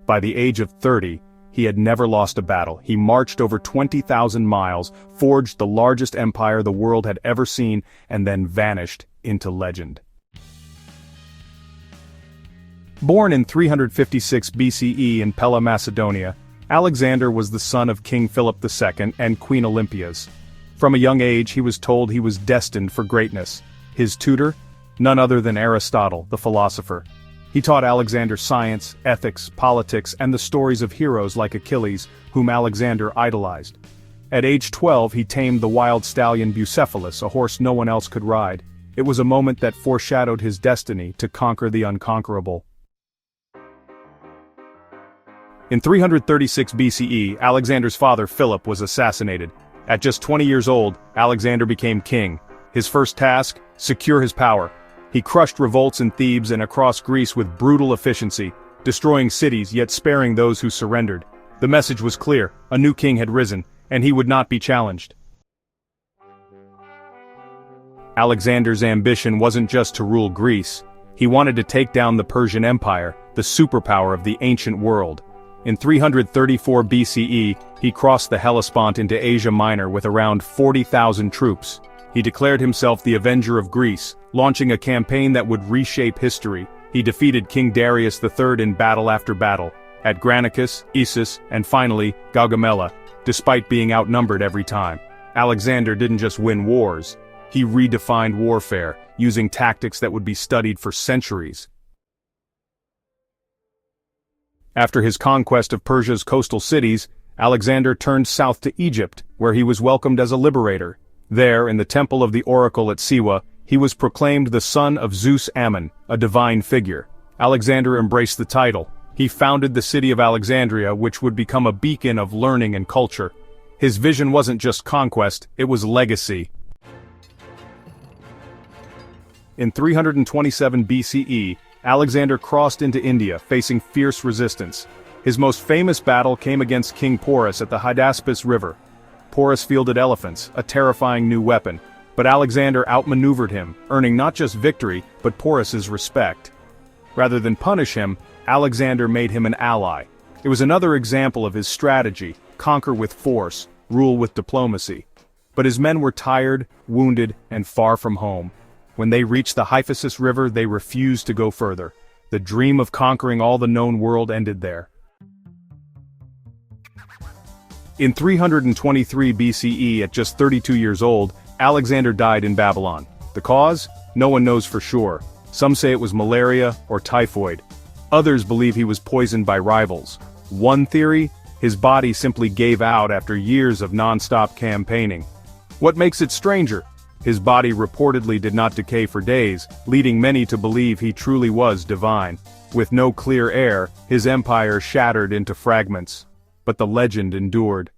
By the age of 30, he had never lost a battle. He marched over 20,000 miles, forged the largest empire the world had ever seen, and then vanished into legend. Born in 356 BCE in Pella, Macedonia, Alexander was the son of King Philip II and Queen Olympias. From a young age he was told he was destined for greatness. His tutor? None other than Aristotle, the philosopher. He taught Alexander science, ethics, politics, and the stories of heroes like Achilles, whom Alexander idolized. At age 12 he tamed the wild stallion Bucephalus, a horse no one else could ride. It was a moment that foreshadowed his destiny to conquer the unconquerable. In 336 BCE, Alexander's father Philip was assassinated. At just 20 years old, Alexander became king. His first task? Secure his power. He crushed revolts in Thebes and across Greece with brutal efficiency, destroying cities yet sparing those who surrendered. The message was clear: a new king had risen, and he would not be challenged. Alexander's ambition wasn't just to rule Greece. He wanted to take down the Persian Empire, the superpower of the ancient world. In 334 BCE, he crossed the Hellespont into Asia Minor with around 40,000 troops. He declared himself the Avenger of Greece, launching a campaign that would reshape history. He defeated King Darius III in battle after battle, at Granicus, Issus, and finally, Gaugamela, despite being outnumbered every time. Alexander didn't just win wars, he redefined warfare, using tactics that would be studied for centuries. After his conquest of Persia's coastal cities, Alexander turned south to Egypt, where he was welcomed as a liberator. There, in the temple of the oracle at Siwa, he was proclaimed the son of Zeus Ammon, a divine figure. Alexander embraced the title. He founded the city of Alexandria, which would become a beacon of learning and culture. His vision wasn't just conquest, it was legacy. In 327 BCE, Alexander crossed into India, facing fierce resistance. His most famous battle came against King Porus at the Hydaspes River. Porus fielded elephants, a terrifying new weapon, but Alexander outmaneuvered him, earning not just victory, but Porus's respect. Rather than punish him, Alexander made him an ally. It was another example of his strategy: conquer with force, rule with diplomacy. But his men were tired, wounded, and far from home. When they reached the Hyphasis River, they refused to go further. The dream of conquering all the known world ended there. In 323 BCE, at just 32 years old, Alexander died in Babylon. The cause? No one knows for sure. Some say it was malaria or typhoid. Others believe he was poisoned by rivals. One theory? His body simply gave out after years of non-stop campaigning. What makes it stranger? His body reportedly did not decay for days, leading many to believe he truly was divine. With no clear heir, his empire shattered into fragments. But the legend endured.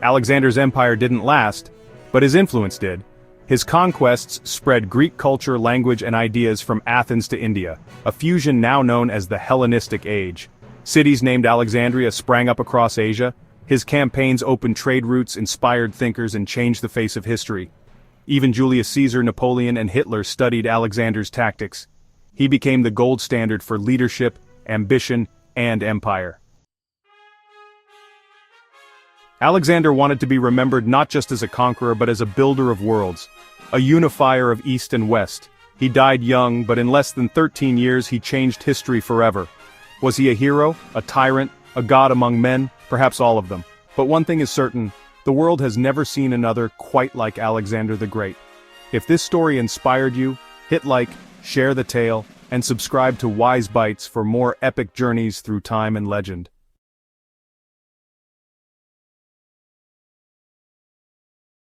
Alexander's empire didn't last, but his influence did. His conquests spread Greek culture, language, and ideas from Athens to India, a fusion now known as the Hellenistic Age. Cities named Alexandria sprang up across Asia. His campaigns opened trade routes, inspired thinkers, and changed the face of history. Even Julius Caesar, Napoleon, and Hitler studied Alexander's tactics. He became the gold standard for leadership, ambition, and empire. Alexander wanted to be remembered not just as a conqueror but as a builder of worlds, a unifier of East and West. He died young, but in less than 13 years he changed history forever. Was he a hero, a tyrant, a god among men? Perhaps all of them. But one thing is certain, the world has never seen another quite like Alexander the Great. If this story inspired you, hit like, share the tale, and subscribe to WiseBytes for more epic journeys through time and legend.